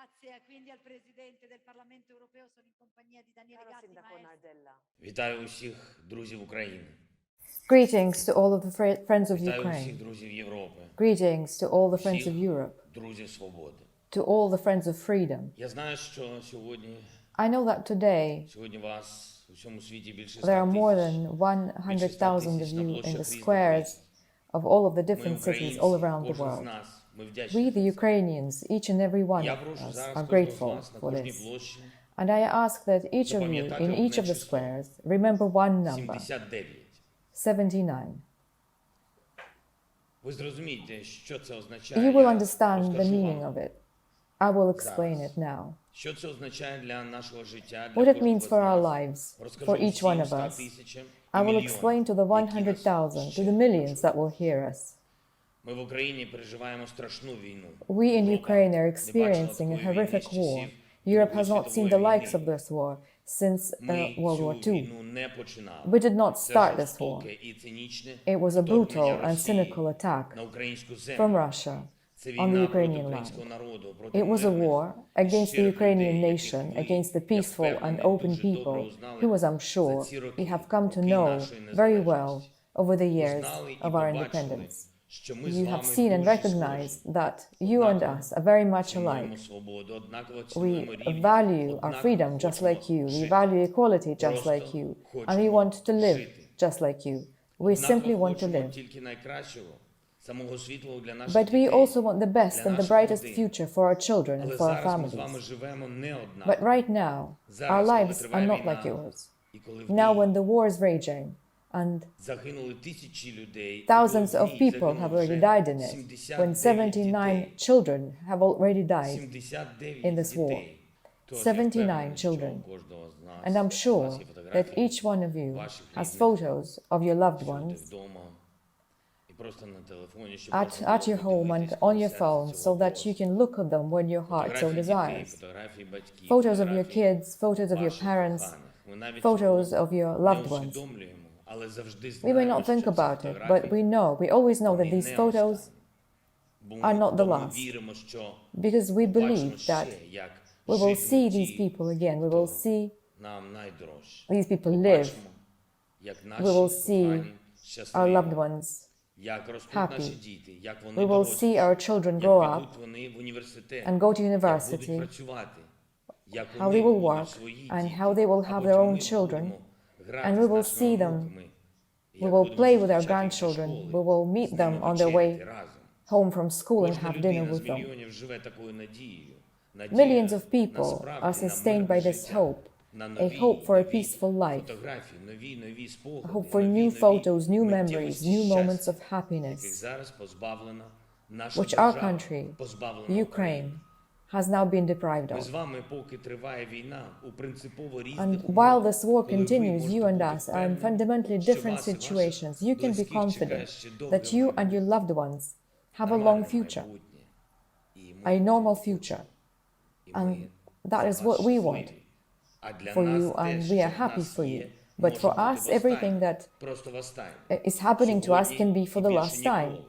Grazie, quindi al Presidente del Parlamento europeo sono in compagnia di Daniele Gatti, maestro. Вітаю усіх друзів України. Greetings to all of the friends of Вітаю Ukraine. усіх друзів Європи. Greetings to all the friends of Всіх Europe. друзів свободи. To all the friends of freedom. Я знаю, що сьогодні I know that today вас у всьому світі більше 100 there are more тисяч. than 100,000 of you in the squares of all of the Ми different cities українці, all around the кожен з world. нас, ми We, вдячні. the Ukrainians, each and every one Я of прошу us зараз are кожного з grateful вас на for кожній this. площі And I ask that each of you, in each of the squares, remember one number, 79. 79. Ви зрозумієте, що це означає. You will Я understand the розкажу meaning вам, of it. I will explain Зараз. it now. що це означає для нашого життя, для What it кожного means з for our нас. lives, Розкажу for each one всім of 100 us. тисячам і I will мільйонам, explain to the які нас 100,000, ще to the millions почують. that will hear us. Ми в Україні переживаємо страшну війну. We in Європа Ukraine are не бачила experiencing a такої війни horrific з war. часів Europe has Другої not seen the світової likes of війни. this war since Ми World цю War II. війну не починали. We did not Це start this war. жорстоке і цинічне It was a вторгнення brutal and Росії cynical attack на українську землю. from Russia Це on the війна проти Ukrainian українського land. народу, проти It was a мирних, war against the щирих Ukrainian людей, nation, яких ви, against the я peaceful and впевнений, open дуже добре people узнали who, as I'm за sure, ці роки, we have come to роки know нашої very well незалежності. over the years Узнали і of our побачили, independence. що ми з You вами have seen and дуже recognized схожі. that you and Однаково us are very much цінуємо alike. свободу, однаково We цінуємо рівність, value our однаково freedom just хочемо like you. We жити. value equality just Просто like you. And we хочемо want to live жити. just like you. We Однаково simply want to хочемо live. тільки найкращого, самого світлого для наших But we дітей. also want the best для and the наших brightest родин. future for our children and Але for our зараз ми з вами families. живемо не одна. But right now, our Зараз, коли lives are триває not війна, like yours. і коли в Now, ній when the war is raging and загинули тисячі людей, thousands коли в of ній people загинуло have already вже died in it, 79 when 79 дітей, children have already died, 79 in this war. дітей, то я 79 впевнений, що children. у кожного з нас, and I'm у вас sure є that фотографії each one of you ваших has рідних, photos of your loved що ти ones вдома, і просто на телефоні, щоб at можна your було home and подивитись, on коли your серце phone цього so that you болить. can look at them when your heart so Фотографії дітей, desires. фотографії батьків, Photos of your фотографії kids, photos of your ваших parents, коханих. Ми навіть photos цього of your не loved ones. усвідомлюємо, але завжди We may знаємо, not що think ці about it, but фотографії we always know that вони these не photos останні. Бо are not the бо ми last. віримо, що because we побачимо believe that ще, як we will житимуть see these ті, people again. We will see нам найдорожче. these people live. Побачимо, як наші We will see кохані our щасливі, loved ones. як ростуть happy. наші діти, як вони We will дорослі, see our children як grow up підуть вони в університет, and go to як university, будуть працювати, як how вони they will будуть work, свої and діти, how they will а have потім their own ми children, будемо грати and we з will нашими see them. онуками, We як will будемо play with our зустрічати їх до grandchildren. школи, We will meet з them ними on their way вечеряти разом. home from school and Кожна have dinner людина з with them. мільйонів живе такою надією. Надія Millions of people насправді are на sustained мирне by this життя, hope, на a нові, hope for a нові peaceful life, фотографії, нові спогади, a hope for нові new photos, new миттєвості memories, new щастя, moments of яких happiness, зараз позбавлена наша which our держава, country, позбавлена Ukraine, Україна. has now been deprived Ми of. з вами, поки триває війна, у принципово різних And умовах, while this war коли ви continues, можете you and бути us are in впевнені, fundamentally що different вас і ваших situations, you can be близьких чекає confident ще довге that you and майбутнє, your loved ones have a long нормальне future, майбутнє. І ми a normal future. І And ми that за is вас what we щасливі. want А для for нас you, те, and що we are в happy нас for є, you. But може for бути us, востаннє. everything that Просто востаннє. is happening to us can be for the Сьогодні і last більше time, ніколи.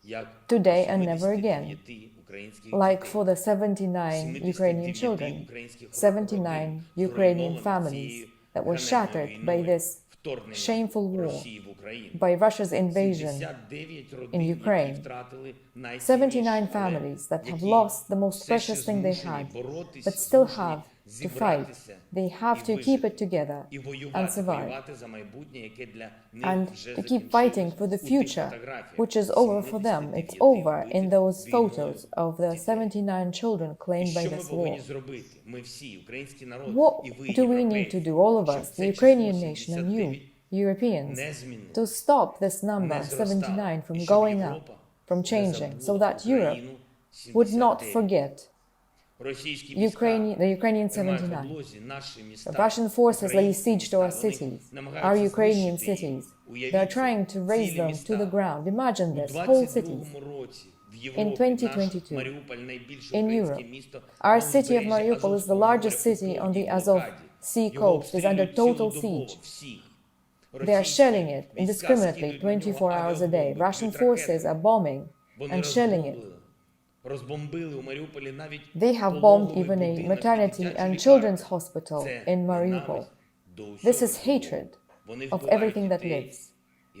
Як today and never again. 79 українських like дітей, for the 79 Ukrainian 79 children, українських 79 родин, Ukrainian зруйнованих families цією that were ганебною shattered by війною, this вторгненням shameful war, Росії в Україну. by Russia's invasion, 79 родин, in які Ukraine. втратили 79 але families that have які lost the most все ще precious thing they змушені had, боротися, but still змушені have to fight. зібратися They have і to keep it вижити, together і and воювати, survive, воювати за майбутнє, яке для них and вже to keep закінчилось. fighting for the У тих future, фотографіях which is over for them. It's 79 over in вбитих those війною photos of the 79 children І claimed by що ми this повинні war. зробити? Ми всі, український народ, і What ви, do we need європейці, to do, all of щоб us, це the число Ukrainian nation and you, 79 Europeans, не змінило, to stop this number, не зростало, 79, і from щоб going up, Європа from не changing, so забула that Europe Україну would not 79. forget Російські війська the Ukrainian тримають в 79. облозі наші міста, The Russian forces lay українські siege to our міста. Вони cities, намагаються our Ukrainian знищити їх. cities. Уявіть They are це. trying to raze Цілі them міста. to the ground. Imagine У this, whole cities. 22-му році в Європі In наш 2022, Маріуполь найбільше in українське Europe, місто our на city of узбережжі Mariupol is the Азовського largest моря city у on the повній Azov блокаді. Sea Його coast, is under обстрілюють total цілодобово siege. всіх. They are shelling it Російські indiscriminately війська скидують на нього 24 hours a day. авіабомби, Russian б'ють ракети. forces are bombing Вони and shelling it. розбомбили розбомбили у Маріуполі навіть They have bombed пологовий even a будинок і maternity дитячу and лікарню. children's hospital Це in Mariupol. ненависть до усього This is живого. hatred Вони of вбивають everything that дітей lives.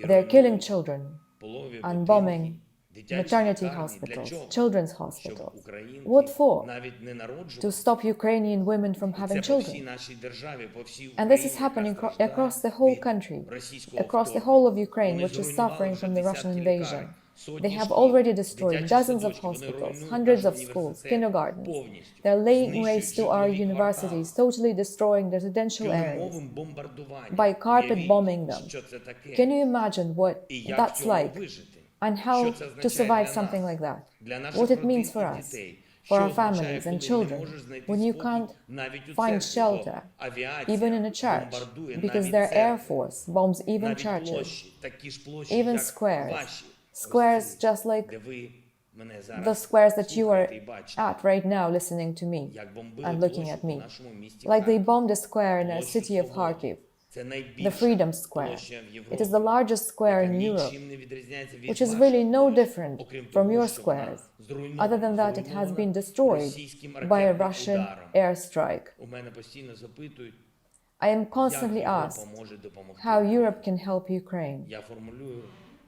і They're killing руйнують children пологові and будинки, bombing дитячі maternity лікарні. Для hospitals, чого? children's Щоб hospitals. українки What for? навіть не народжували. To stop Ukrainian women from І having це по всій children. нашій державі, по всій And this is Україні, happening яка страждає across the whole від country, російського across the вторгнення. whole of Ukraine, Вони which is зруйнували suffering вже from the Russian десятки invasion. лікарень, сотні They have шкіл, already destroyed дитячі dozens of садочки, вони hospitals, руйнують hundreds наш of schools, університет kindergartens. повністю, They're laying знищують waste to our житлові universities, квартали, totally destroying the residential areas килимовим бомбардуванням. by carpet Уявіть, bombing them. що це таке, Can you imagine what і як that's цьому like вижити. and Що how це to означає survive для something нас, like that? для наших What it родин means і for us, дітей? for Що our означає, families коли and не children, можеш знайти when you спокій can't навіть у find церкві, shelter, бо авіація even in a church, бомбардує because навіть their air церкви, force bombs even навіть churches, площі, такі ж площі, even як squares, ваші, squares ось ці, just like де ви мене the зараз squares that you are слухаєте і бачите, at right now listening to me як бомбили and looking площу at у me. нашому місті Like they Харкові. bombed a square in a Площу city of Свободи. Kharkiv, Це the найбільша Freedom Square. площа в It is Європі, the largest square яка in Europe, нічим не відрізняється від which is ваших really no площ, different окрім from того, your що вона squares. зруйнована, Other than that, it has зруйнована been destroyed російським by a ракетним Russian ударом. airstrike. У мене постійно запитують, I am як constantly Європа asked може допомогти. how Europe can help Ukraine. Я формулюю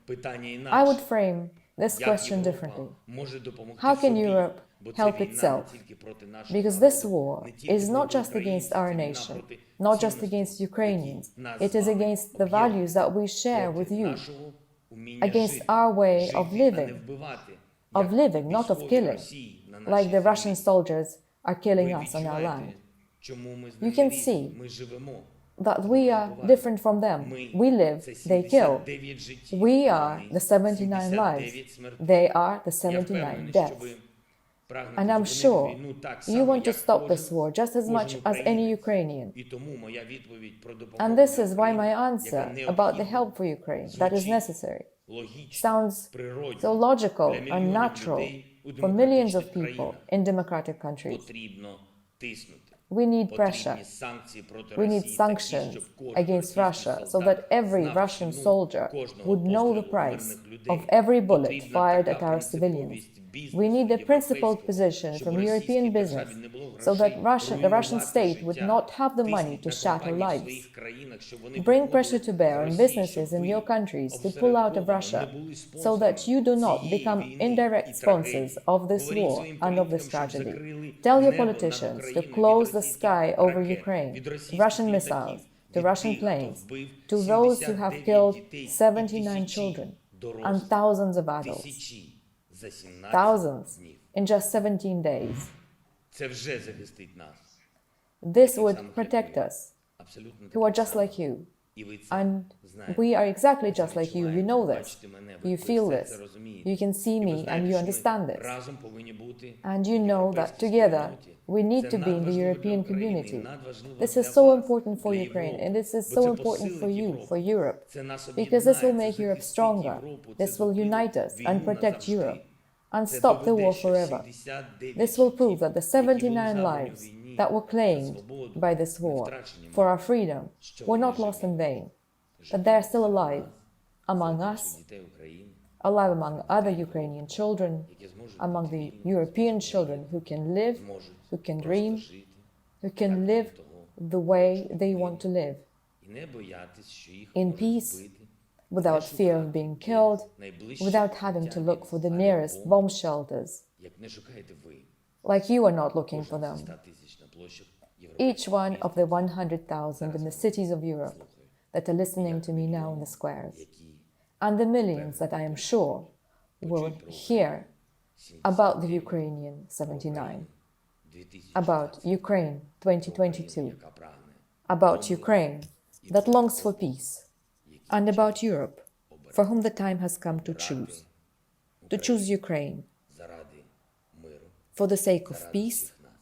питання I інакше. would frame this Як question Європа differently. може допомогти How can собі? Europe Бо це help війна itself? не тільки проти нашого Because this народу, war не тільки is not проти just against українців, our це війна nation, проти not just цінностей, against Ukrainians. які нас It з is вами against the об'єднують, values that we share with проти you, нашого уміння against жити, our way of жити, а не living, вбивати, of як living, not of військові killing, Росії на like нашій the Russian землі. soldiers are killing Ви us on our land. відчуваєте, чому ми з You ними can різні? see Ми живемо. That we are different from them. Ми We live, це they kill. 79 життів, We are вони the 79 lives. 79 смертей. They are the Я 79 впевнений, що deaths. ви прагнете And I'm зупинити sure війну так you само, want to як stop кожен- this war just as much кожен as any українець. Ukrainian. І тому моя відповідь про допомогу And this для is why my України, answer яка about the необхідна, help for Ukraine that is звучить necessary логічно, sounds природньо. so logical Для and мільйонів natural людей у for millions of демократичних people країнах in democratic countries. потрібно тиснути. We need Потрібні pressure. санкції проти We need Росії, такі, sanctions щоб кожен against російський Russia so солдат that every знав Russian ціну soldier кожного would know the пострілу price мирних людей. of every bullet Потрібна fired така at our civilians. принциповість бізнесу We need a principled європейського, position щоб from російській European державі business не було so that грошей the Russian руйнувати state would життя, not have the money тисніть to на shatter компанії в lives. своїх країнах, щоб вони Bring виходили pressure to bear on з Росії, businesses щоб in ви your countries to pull out of опосередковано Russia не були so that you do not цієї become війни indirect і sponsors трагедії. of this Говоріть war своїм and of this політикам, щоб tragedy. закрили Tell your небо над politicians to Україною close від the російських sky over ракет, Ukraine, від російських Russian літаків, missiles, to від Russian тих, хто planes, вбив to those who have 79 killed дітей і 79 тисячі children дорослих. and thousands of adults, Тисячі за 17 thousands днів. in just 17 days. Це вже захистить нас. This would protect us, Абсолютно who are так just само. like you. І ви це And знаєте. we are exactly just like you. You Відчуваєте, know this. бачите мене, ви You все feel це this. розумієте. You can see І ви me and знаєте, you що ми understand this. разом повинні бути And you в know that європейській together спільноті. we need Це to be in the надважливо для European України, community. надважливо This для is so вас, important for для Ukraine, Європи. and this is Бо so це important for посилить you, Європу. for Europe, Це нас because this will об'єднає, make це Europe захистить stronger. Європу, це This will зупинить unite us війну and protect назавжди. Europe and Це stop the доведе, war що forever. 79 This will prove життів, that the які були 79 забрані у lives війні that were за claimed свободу, by this не war втрачені for марно. our freedom Що were вони not lost живі. in vain, Живі that they are still alive among серед us, дітей України, alive among other Ukrainian children, які зможуть among бути the вільними, European children who can live, зможуть who can просто dream, жити, who як can вони live того the way they want to live, і не боятись, що їх in можуть peace, вбити, without fear of being killed, найближче without having to укриття look for the від nearest бомб, bomb shelters, як не шукаєте ви. like you are not looking for Кожен them. зі 100 тисяч на площах Європи. Each one of the 100,000 in the cities of Europe Слухаю, that are listening to me now in the squares, які and the millions that I am sure will hear about the Ukrainian 79, 2000 about Ukraine 2022, яка прагне about Ukraine that longs for peace, and about Europe, for whom the time has come to choose Ukraine заради миру, for the sake of заради peace, всіх нас.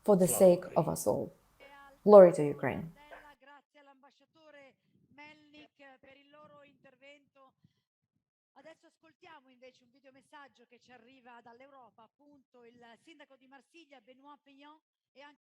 for the sake of us all. Glory to Ukraine. Grazie all'ambasciatore Melnik per il loro intervento. Adesso ascoltiamo invece un videomessaggio che ci arriva dall'Europa, appunto il sindaco di Marsiglia, Benoît Payan, e anche